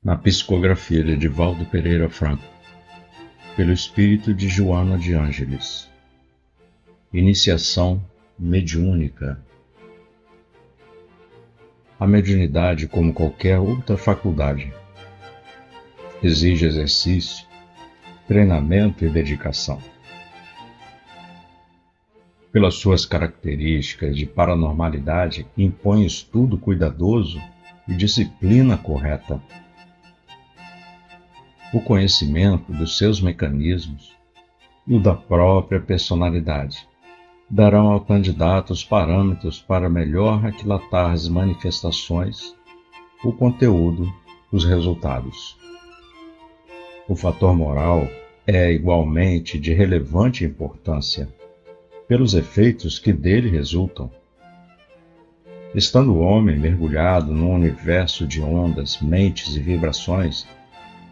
Na psicografia de Edivaldo Pereira Franco, pelo espírito de Joana de Ângeles. Iniciação mediúnica. A mediunidade, como qualquer outra faculdade, exige exercício, treinamento e dedicação. Pelas suas características de paranormalidade, impõe estudo cuidadoso e disciplina correta. O conhecimento dos seus mecanismos e o da própria personalidade darão ao candidato os parâmetros para melhor aquilatar as manifestações, o conteúdo, os resultados. O fator moral é igualmente de relevante importância, pelos efeitos que dele resultam. Estando o homem mergulhado num universo de ondas, mentes e vibrações,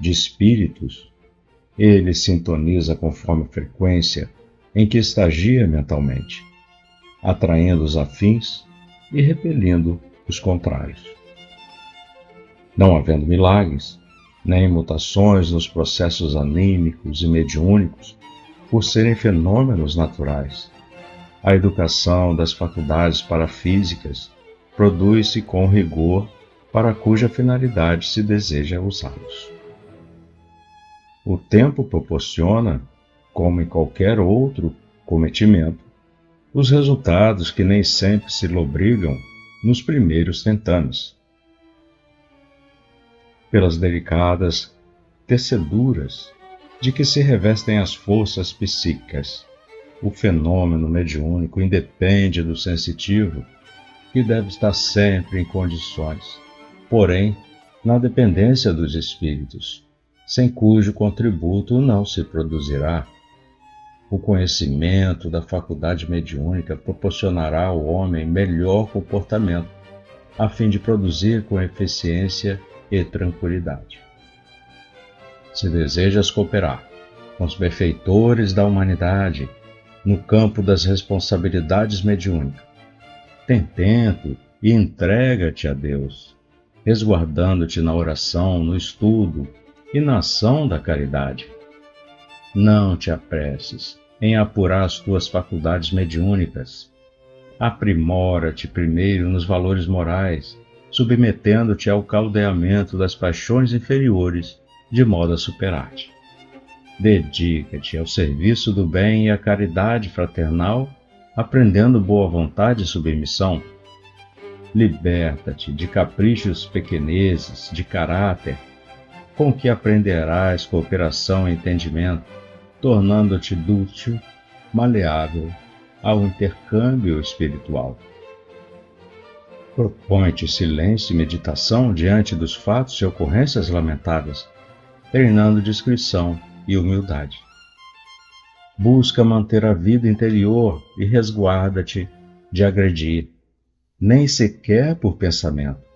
de espíritos, ele sintoniza conforme a frequência em que estagia mentalmente, atraindo os afins e repelindo os contrários. Não havendo milagres, nem mutações nos processos anímicos e mediúnicos, por serem fenômenos naturais, a educação das faculdades parafísicas produz-se com rigor para cuja finalidade se deseja usá-los. O tempo proporciona, como em qualquer outro cometimento, os resultados que nem sempre se lobrigam nos primeiros tentames. Pelas delicadas teceduras de que se revestem as forças psíquicas, o fenômeno mediúnico independe do sensitivo, que deve estar sempre em condições, porém, na dependência dos espíritos, sem cujo contributo não se produzirá. O conhecimento da faculdade mediúnica proporcionará ao homem melhor comportamento, a fim de produzir com eficiência e tranquilidade. Se desejas cooperar com os benfeitores da humanidade no campo das responsabilidades mediúnicas, tem tempo e entrega-te a Deus, resguardando-te na oração, no estudo e na ação da caridade. Não te apresses em apurar as tuas faculdades mediúnicas. Aprimora-te primeiro nos valores morais, submetendo-te ao caldeamento das paixões inferiores, de modo a superar-te. Dedica-te ao serviço do bem e à caridade fraternal, aprendendo boa vontade e submissão. Liberta-te de caprichos pequenezes, de caráter, com que aprenderás cooperação e entendimento, tornando-te dúctil, maleável ao intercâmbio espiritual. Propõe-te silêncio e meditação diante dos fatos e ocorrências lamentáveis, treinando discrição e humildade. Busca manter a vida interior e resguarda-te de agredir, nem sequer por pensamento,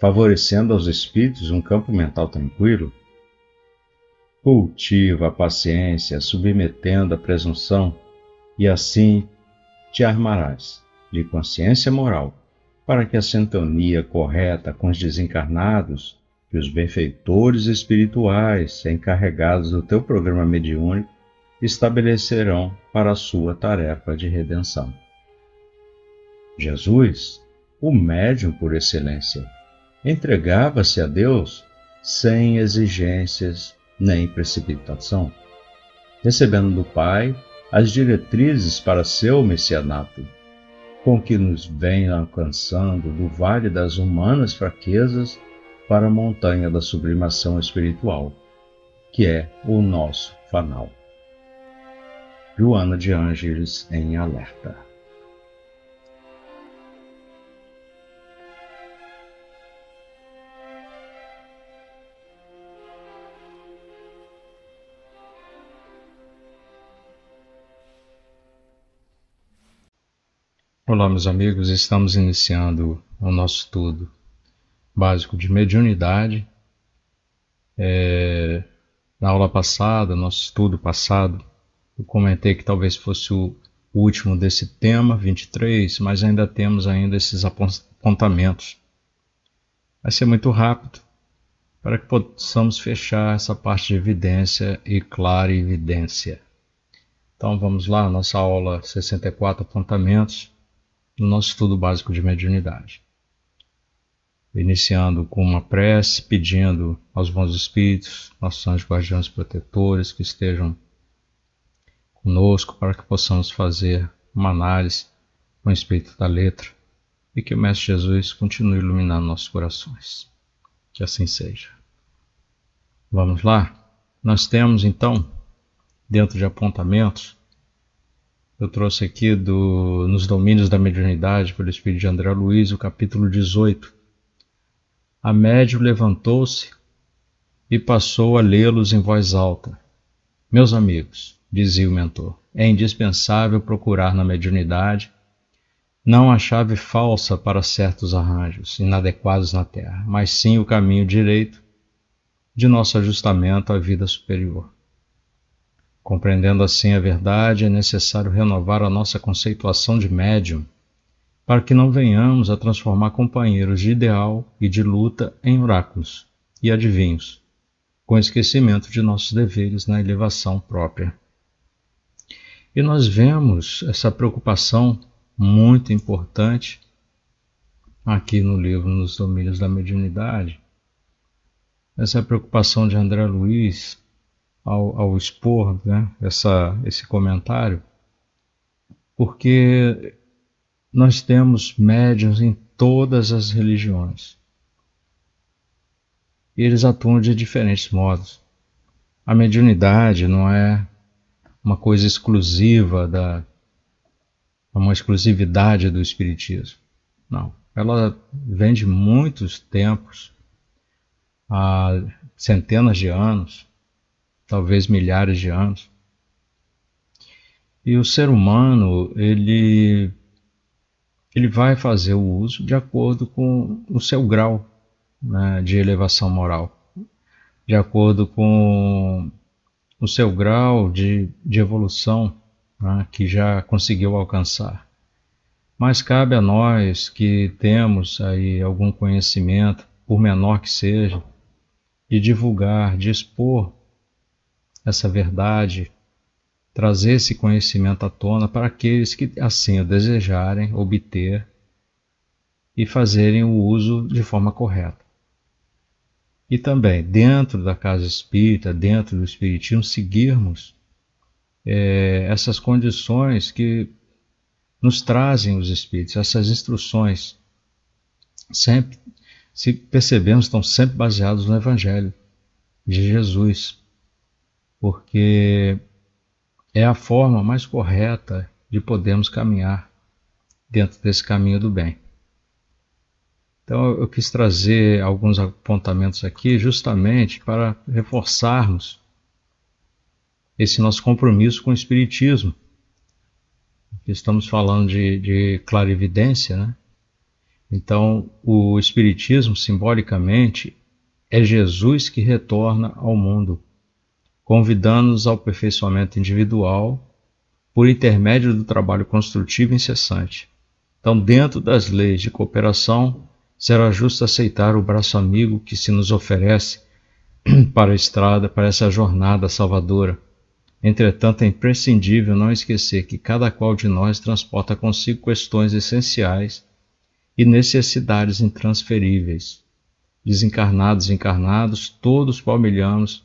favorecendo aos espíritos um campo mental tranquilo. Cultiva a paciência, submetendo a presunção, e assim te armarás de consciência moral, para que a sintonia correta com os desencarnados e os benfeitores espirituais encarregados do teu programa mediúnico estabelecerão para a sua tarefa de redenção. Jesus, o médium por excelência, entregava-se a Deus sem exigências nem precipitação, recebendo do Pai as diretrizes para seu messianato, com que nos vem alcançando do vale das humanas fraquezas para a montanha da sublimação espiritual, que é o nosso fanal. Joana de Ângeles em Alerta. Olá, meus amigos, estamos iniciando o nosso estudo básico de mediunidade. Na aula passada, nosso estudo passado, eu comentei que talvez fosse o último desse tema, 23, mas ainda temos esses apontamentos. Vai ser muito rápido, para que possamos fechar essa parte de evidência e clarividência. Então vamos lá, nossa aula 64 apontamentos no nosso estudo básico de mediunidade. Iniciando com uma prece, pedindo aos bons espíritos, nossos anjos guardiões protetores, que estejam conosco para que possamos fazer uma análise com o espírito da letra e que o Mestre Jesus continue iluminando nossos corações. Que assim seja. Vamos lá? Nós temos então, dentro de apontamentos, eu trouxe aqui nos domínios da mediunidade, pelo espírito de André Luiz, o capítulo 18. A médium levantou-se e passou a lê-los em voz alta. Meus amigos, dizia o mentor, é indispensável procurar na mediunidade não a chave falsa para certos arranjos inadequados na Terra, mas sim o caminho direito de nosso ajustamento à vida superior. Compreendendo assim a verdade, é necessário renovar a nossa conceituação de médium, para que não venhamos a transformar companheiros de ideal e de luta em oráculos e adivinhos, com esquecimento de nossos deveres na elevação própria. E nós vemos essa preocupação muito importante aqui no livro Nos Domínios da Mediunidade, essa preocupação de André Luiz ao expor, né, esse comentário, porque nós temos médiuns em todas as religiões. E eles atuam de diferentes modos. A mediunidade não é uma coisa exclusiva uma exclusividade do espiritismo. Não. Ela vem de muitos tempos, há centenas de anos, talvez milhares de anos. E o ser humano, ele vai fazer o uso de acordo com o seu grau, né, de elevação moral, de acordo com o seu grau de evolução, né, que já conseguiu alcançar. Mas cabe a nós que temos aí algum conhecimento, por menor que seja, de divulgar, de expor essa verdade, trazer esse conhecimento à tona para aqueles que assim o desejarem obter e fazerem o uso de forma correta. E também, dentro da casa espírita, dentro do espiritismo, seguirmos essas condições que nos trazem os espíritos, essas instruções, sempre, se percebemos, estão sempre baseados no Evangelho de Jesus, porque é a forma mais correta de podermos caminhar dentro desse caminho do bem. Então eu quis trazer alguns apontamentos aqui justamente para reforçarmos esse nosso compromisso com o Espiritismo. Estamos falando de clarividência, né? Então o Espiritismo, simbolicamente, é Jesus que retorna ao mundo, convidando-nos ao aperfeiçoamento individual por intermédio do trabalho construtivo incessante. Então, dentro das leis de cooperação, será justo aceitar o braço amigo que se nos oferece para a estrada, para essa jornada salvadora. Entretanto, é imprescindível não esquecer que cada qual de nós transporta consigo questões essenciais e necessidades intransferíveis. Desencarnados e encarnados, todos palmilhamos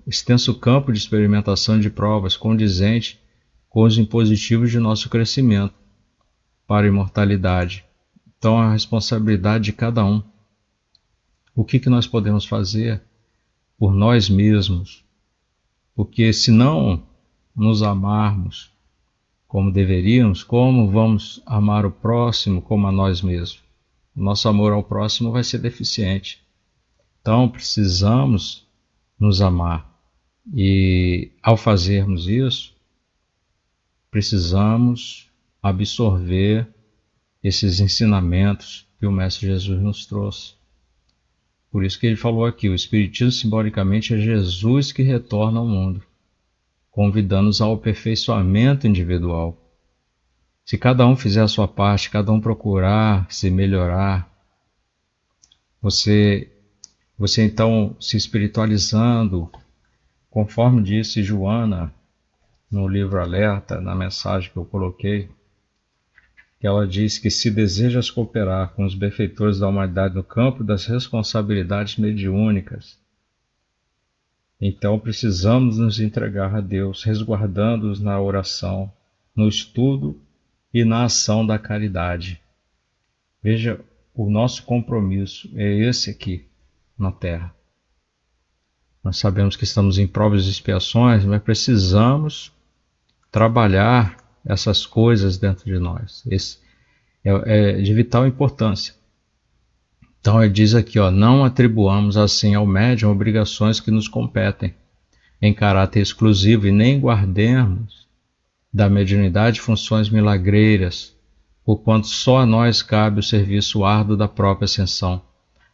extenso campo de experimentação de provas condizente com os impositivos de nosso crescimento para a imortalidade. Então, a responsabilidade de cada um. O que nós podemos fazer por nós mesmos? Porque se não nos amarmos como deveríamos, como vamos amar o próximo como a nós mesmos? O nosso amor ao próximo vai ser deficiente. Então, precisamos nos amar. E, ao fazermos isso, precisamos absorver esses ensinamentos que o Mestre Jesus nos trouxe. Por isso que ele falou aqui, o Espiritismo simbolicamente é Jesus que retorna ao mundo, convidando-nos ao aperfeiçoamento individual. Se cada um fizer a sua parte, cada um procurar se melhorar, você Você então se espiritualizando, conforme disse Joana no livro Alerta, na mensagem que eu coloquei, que ela diz que se desejas cooperar com os benfeitores da humanidade no campo das responsabilidades mediúnicas, então precisamos nos entregar a Deus, resguardando-os na oração, no estudo e na ação da caridade. Veja, o nosso compromisso é esse aqui na Terra. Nós sabemos que estamos em provas e expiações, mas precisamos trabalhar essas coisas dentro de nós. Esse é de vital importância. Então ele diz aqui, não atribuamos assim ao médium obrigações que nos competem em caráter exclusivo e nem guardemos da mediunidade funções milagreiras, porquanto só a nós cabe o serviço árduo da própria ascensão,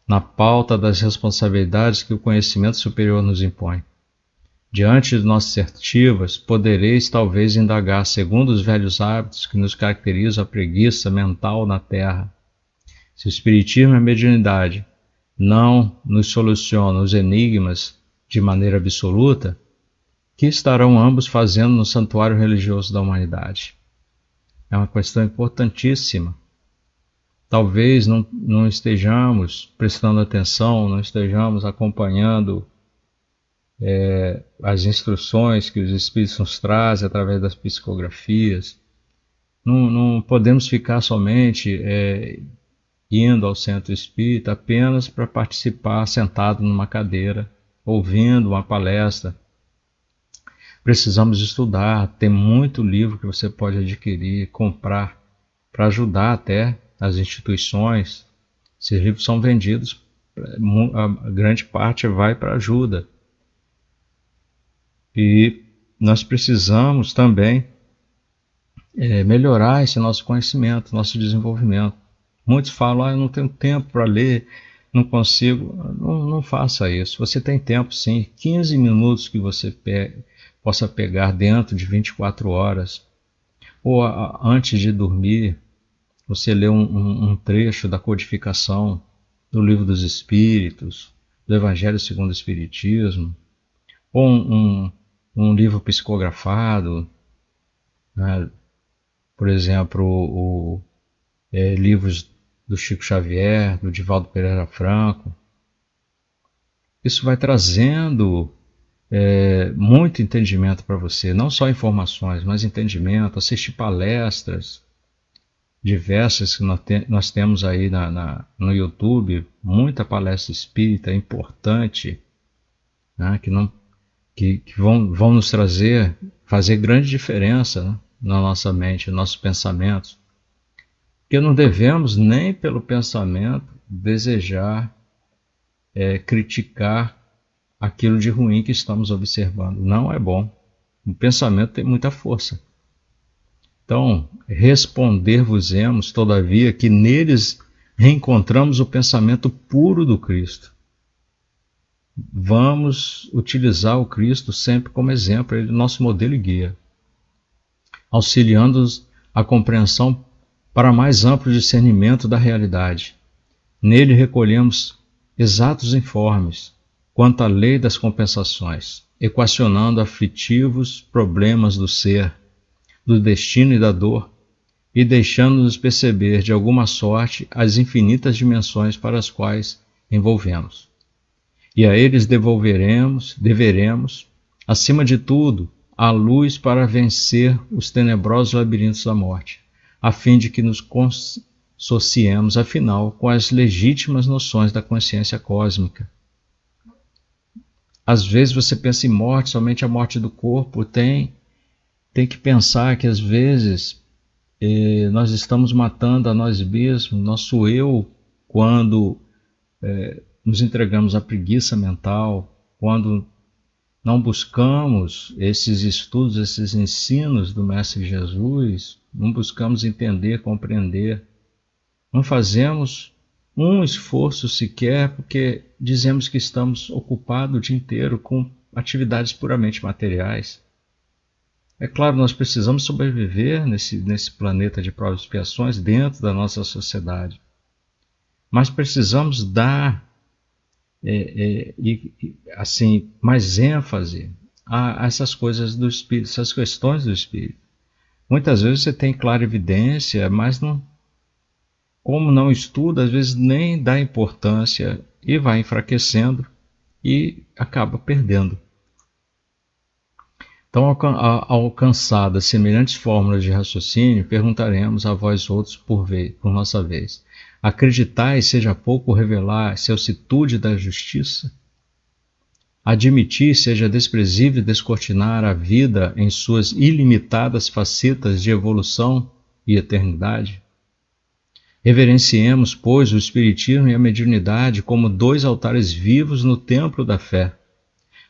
na pauta das responsabilidades que o conhecimento superior nos impõe. Diante de nossas assertivas, podereis talvez indagar, segundo os velhos hábitos que nos caracterizam a preguiça mental na Terra, se o Espiritismo e a mediunidade não nos solucionam os enigmas de maneira absoluta, que estarão ambos fazendo no santuário religioso da humanidade? É uma questão importantíssima. Talvez não estejamos prestando atenção, não estejamos acompanhando as instruções que os Espíritos nos trazem através das psicografias. Não podemos ficar somente indo ao centro espírita apenas para participar sentado numa cadeira, ouvindo uma palestra. Precisamos estudar, tem muito livro que você pode adquirir, comprar, para ajudar até as instituições. Esses livros são vendidos, a grande parte vai para ajuda. E nós precisamos também melhorar esse nosso conhecimento, nosso desenvolvimento. Muitos falam, eu não tenho tempo para ler, não consigo. Não faça isso. Você tem tempo sim, 15 minutos que você possa pegar dentro de 24 horas. Ou antes de dormir, você lê um trecho da codificação do Livro dos Espíritos, do Evangelho segundo o Espiritismo, ou um livro psicografado, né? Por exemplo, livros do Chico Xavier, do Divaldo Pereira Franco. Isso vai trazendo muito entendimento para você, não só informações, mas entendimento. Assistir palestras diversas que nós temos aí no YouTube, muita palestra espírita importante, né, que vão nos fazer grande diferença, né, na nossa mente, nos nossos pensamentos. Porque não devemos nem pelo pensamento desejar criticar aquilo de ruim que estamos observando. Não é bom. O pensamento tem muita força. Então, responder-vos-emos, todavia, que neles reencontramos o pensamento puro do Cristo. Vamos utilizar o Cristo sempre como exemplo, ele é nosso modelo e guia, auxiliando-nos a compreensão para mais amplo discernimento da realidade. Nele recolhemos exatos informes quanto à lei das compensações, equacionando aflitivos problemas do ser, do destino e da dor, e deixando-nos perceber de alguma sorte as infinitas dimensões para as quais envolvemos. E a eles deveremos, acima de tudo, a luz para vencer os tenebrosos labirintos da morte, a fim de que nos consociemos, afinal, com as legítimas noções da consciência cósmica. Às vezes você pensa em morte, somente a morte do corpo. Tem que pensar que às vezes nós estamos matando a nós mesmos, nosso eu, quando nos entregamos à preguiça mental, quando não buscamos esses estudos, esses ensinos do Mestre Jesus, não buscamos entender, compreender, não fazemos um esforço sequer, porque dizemos que estamos ocupados o dia inteiro com atividades puramente materiais. É claro, nós precisamos sobreviver nesse planeta de provas e expiações dentro da nossa sociedade, mas precisamos dar assim, mais ênfase a essas coisas do espírito, essas questões do espírito. Muitas vezes você tem clarividência, mas não, como não estuda, às vezes nem dá importância e vai enfraquecendo e acaba perdendo. Então, alcançadas semelhantes fórmulas de raciocínio, perguntaremos a vós outros por nossa vez: acreditais seja pouco revelar celsitude da justiça? Admitir seja desprezível descortinar a vida em suas ilimitadas facetas de evolução e eternidade? Reverenciemos, pois, o Espiritismo e a mediunidade como dois altares vivos no templo da fé,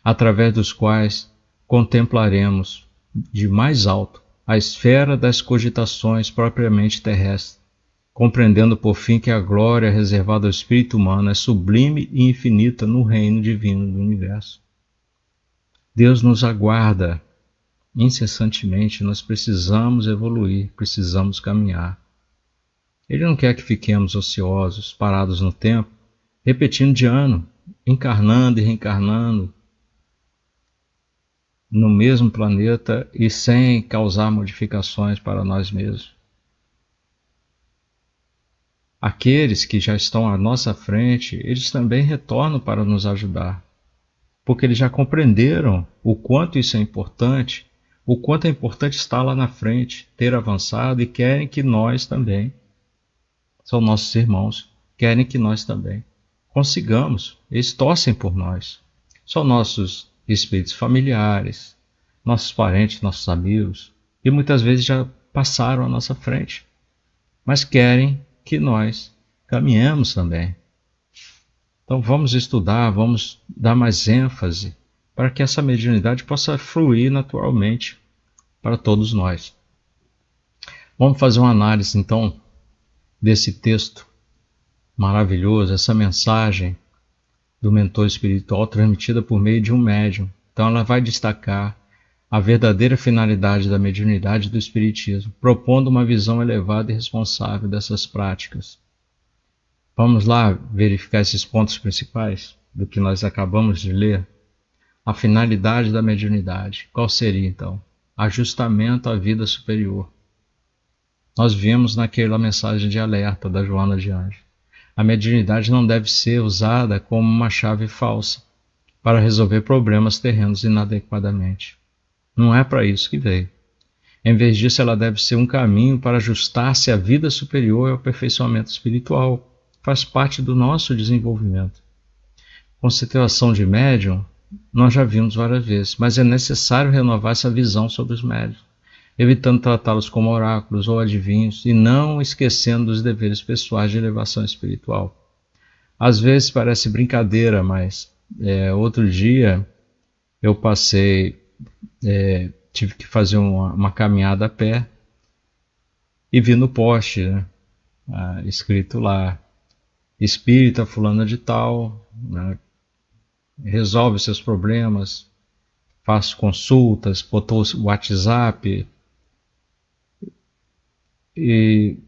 através dos quais contemplaremos de mais alto a esfera das cogitações propriamente terrestres, compreendendo por fim que a glória reservada ao espírito humano é sublime e infinita no reino divino do universo. Deus nos aguarda incessantemente, nós precisamos evoluir, precisamos caminhar. Ele não quer que fiquemos ociosos, parados no tempo, repetindo de ano, encarnando e reencarnando, no mesmo planeta e sem causar modificações para nós mesmos. Aqueles que já estão à nossa frente, eles também retornam para nos ajudar, porque eles já compreenderam o quanto isso é importante, o quanto é importante estar lá na frente, ter avançado, e querem que nós também, são nossos irmãos, querem que nós também consigamos, eles torcem por nós, são nossos espíritos familiares, nossos parentes, nossos amigos, e muitas vezes já passaram à nossa frente, mas querem que nós caminhemos também. Então vamos estudar, vamos dar mais ênfase para que essa mediunidade possa fluir naturalmente para todos nós. Vamos fazer uma análise então desse texto maravilhoso, essa mensagem do mentor espiritual transmitida por meio de um médium. Então ela vai destacar a verdadeira finalidade da mediunidade do espiritismo, propondo uma visão elevada e responsável dessas práticas. Vamos lá verificar esses pontos principais do que nós acabamos de ler. A finalidade da mediunidade. Qual seria então? Ajustamento à vida superior. Nós vimos naquela mensagem de alerta da Joana de Anjos. A mediunidade não deve ser usada como uma chave falsa para resolver problemas terrenos inadequadamente. Não é para isso que veio. Em vez disso, ela deve ser um caminho para ajustar-se à vida superior e ao aperfeiçoamento espiritual. Faz parte do nosso desenvolvimento. Constituição de médium, nós já vimos várias vezes, mas é necessário renovar essa visão sobre os médiuns, evitando tratá-los como oráculos ou adivinhos e não esquecendo dos deveres pessoais de elevação espiritual. Às vezes parece brincadeira, mas outro dia eu tive que fazer uma caminhada a pé e vi no poste, né, escrito lá: espírita fulana de tal, né, resolve seus problemas, faz consultas, botou o WhatsApp. E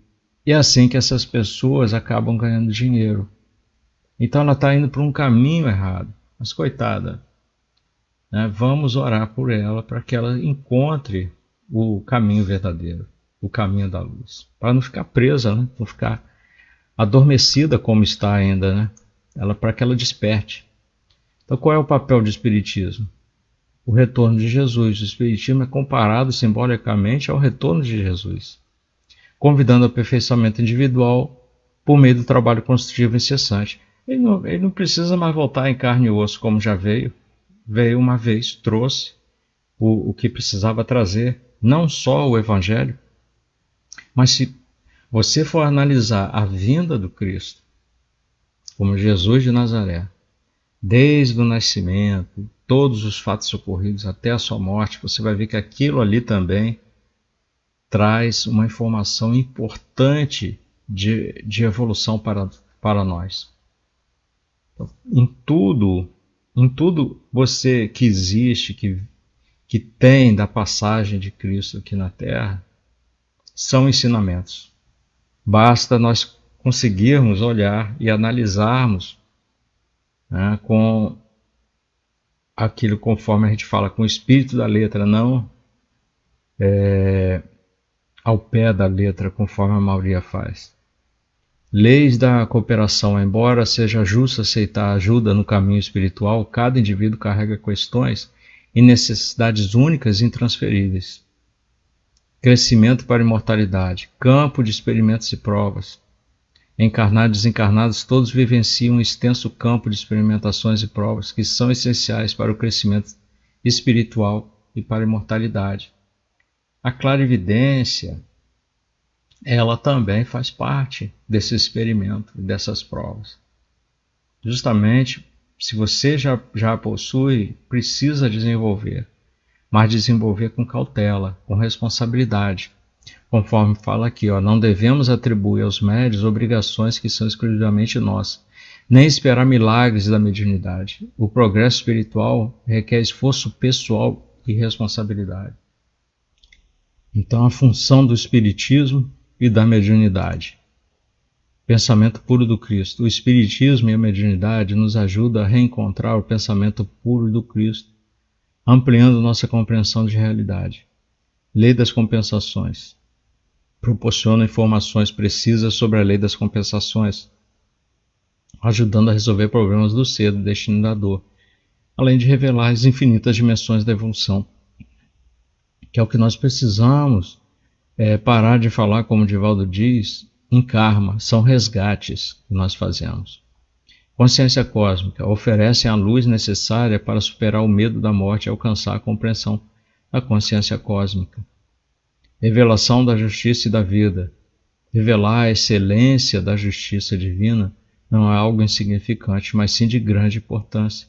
é assim que essas pessoas acabam ganhando dinheiro. Então ela está indo para um caminho errado. Mas coitada, né, vamos orar por ela para que ela encontre o caminho verdadeiro, o caminho da luz. Para não ficar presa, né, não ficar adormecida como está ainda, né? Para que ela desperte. Então qual é o papel do Espiritismo? O retorno de Jesus. O Espiritismo é comparado simbolicamente ao retorno de Jesus, convidando ao aperfeiçoamento individual por meio do trabalho construtivo incessante. Ele não precisa mais voltar em carne e osso como já veio. Veio uma vez, trouxe o que precisava trazer, não só o Evangelho, mas se você for analisar a vinda do Cristo, como Jesus de Nazaré, desde o nascimento, todos os fatos ocorridos até a sua morte, você vai ver que aquilo ali também traz uma informação importante de evolução para nós. Então, em tudo você que existe, que tem da passagem de Cristo aqui na Terra, são ensinamentos. Basta nós conseguirmos olhar e analisarmos né, com aquilo conforme a gente fala, com o espírito da letra, não ao pé da letra, conforme a maioria faz. Leis da cooperação. Embora seja justo aceitar ajuda no caminho espiritual, cada indivíduo carrega questões e necessidades únicas e intransferíveis. Crescimento para a imortalidade, campo de experimentos e provas. Encarnados e desencarnados, todos vivenciam um extenso campo de experimentações e provas que são essenciais para o crescimento espiritual e para a imortalidade. A clarividência, ela também faz parte desse experimento, dessas provas. Justamente, se você já possui, precisa desenvolver, mas desenvolver com cautela, com responsabilidade. Conforme fala aqui, não devemos atribuir aos médiuns obrigações que são exclusivamente nossas, nem esperar milagres da mediunidade. O progresso espiritual requer esforço pessoal e responsabilidade. Então, a função do espiritismo e da mediunidade. Pensamento puro do Cristo. O espiritismo e a mediunidade nos ajudam a reencontrar o pensamento puro do Cristo, ampliando nossa compreensão de realidade. Lei das compensações. Proporciona informações precisas sobre a lei das compensações, ajudando a resolver problemas do ser, do destino e da dor, além de revelar as infinitas dimensões da evolução, que é o que nós precisamos parar de falar, como o Divaldo diz, em karma, são resgates que nós fazemos. Consciência cósmica oferece a luz necessária para superar o medo da morte e alcançar a compreensão da consciência cósmica. Revelação da justiça e da vida. Revelar a excelência da justiça divina não é algo insignificante, mas sim de grande importância.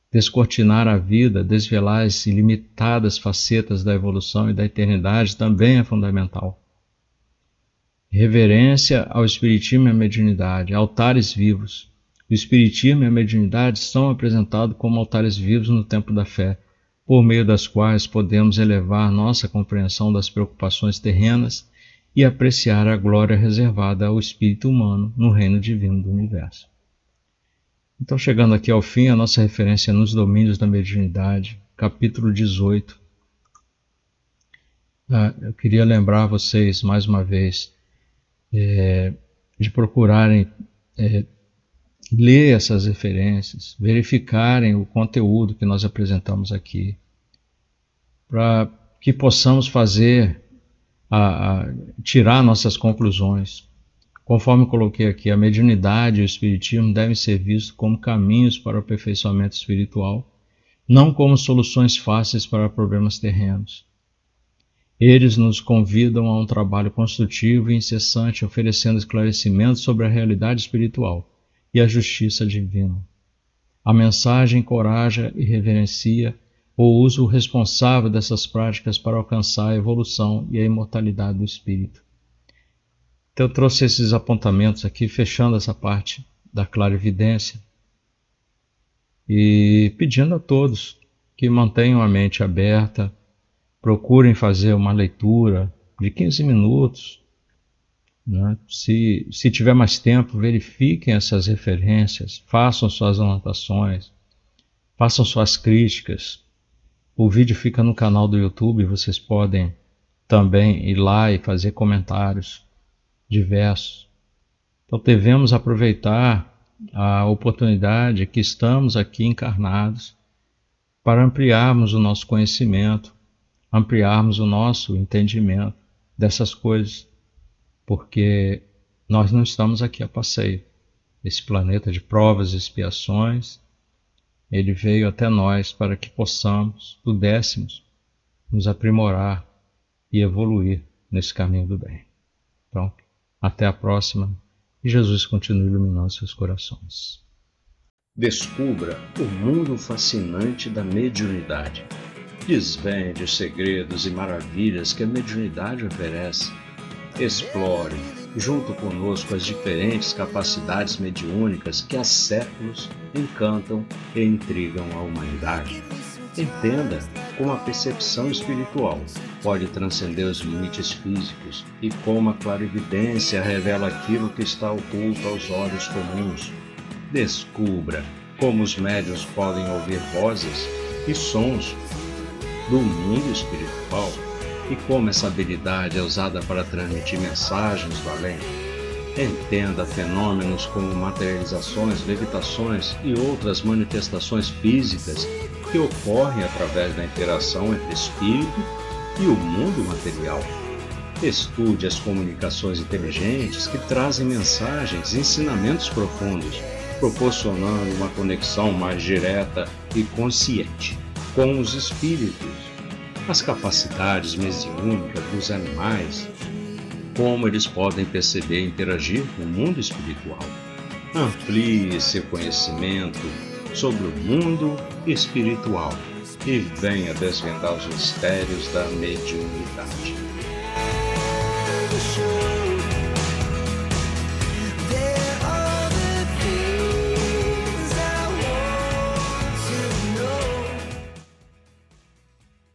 Descortinar a vida, desvelar as ilimitadas facetas da evolução e da eternidade também é fundamental. Reverência ao Espiritismo e à mediunidade, altares vivos. O Espiritismo e a mediunidade são apresentados como altares vivos no tempo da fé, por meio das quais podemos elevar nossa compreensão das preocupações terrenas e apreciar a glória reservada ao espírito humano no reino divino do universo. Então, chegando aqui ao fim, a nossa referência nos domínios da mediunidade, capítulo 18. Eu queria lembrar vocês, mais uma vez, de procurarem ler essas referências, verificarem o conteúdo que nós apresentamos aqui, para que possamos fazer, tirar nossas conclusões. Conforme coloquei aqui, a mediunidade e o espiritismo devem ser vistos como caminhos para o aperfeiçoamento espiritual, não como soluções fáceis para problemas terrenos. Eles nos convidam a um trabalho construtivo e incessante, oferecendo esclarecimentos sobre a realidade espiritual e a justiça divina. A mensagem encoraja e reverencia o uso responsável dessas práticas para alcançar a evolução e a imortalidade do espírito. Então, eu trouxe esses apontamentos aqui, fechando essa parte da clarividência e pedindo a todos que mantenham a mente aberta, procurem fazer uma leitura de 15 minutos, né? Se tiver mais tempo, verifiquem essas referências, façam suas anotações, façam suas críticas. O vídeo fica no canal do YouTube, vocês podem também ir lá e fazer comentários diversos. Então devemos aproveitar a oportunidade que estamos aqui encarnados para ampliarmos o nosso conhecimento, ampliarmos o nosso entendimento dessas coisas, porque nós não estamos aqui a passeio. Esse planeta de provas e expiações, ele veio até nós para que pudéssemos nos aprimorar e evoluir nesse caminho do bem. Então, até a próxima e Jesus continue iluminando seus corações. Descubra o mundo fascinante da mediunidade. Desvende os segredos e maravilhas que a mediunidade oferece. Explore, junto conosco, as diferentes capacidades mediúnicas que há séculos encantam e intrigam a humanidade. Entenda como a percepção espiritual pode transcender os limites físicos e como a clarividência revela aquilo que está oculto aos olhos comuns. Descubra como os médiuns podem ouvir vozes e sons do mundo espiritual e como essa habilidade é usada para transmitir mensagens do além. Entenda fenômenos como materializações, levitações e outras manifestações físicas que ocorrem através da interação entre espírito e o mundo material. Estude as comunicações inteligentes que trazem mensagens e ensinamentos profundos, proporcionando uma conexão mais direta e consciente com os espíritos. As capacidades mediúnicas dos animais, como eles podem perceber e interagir com o mundo espiritual. Amplie seu conhecimento sobre o mundo espiritual e venha desvendar os mistérios da mediunidade.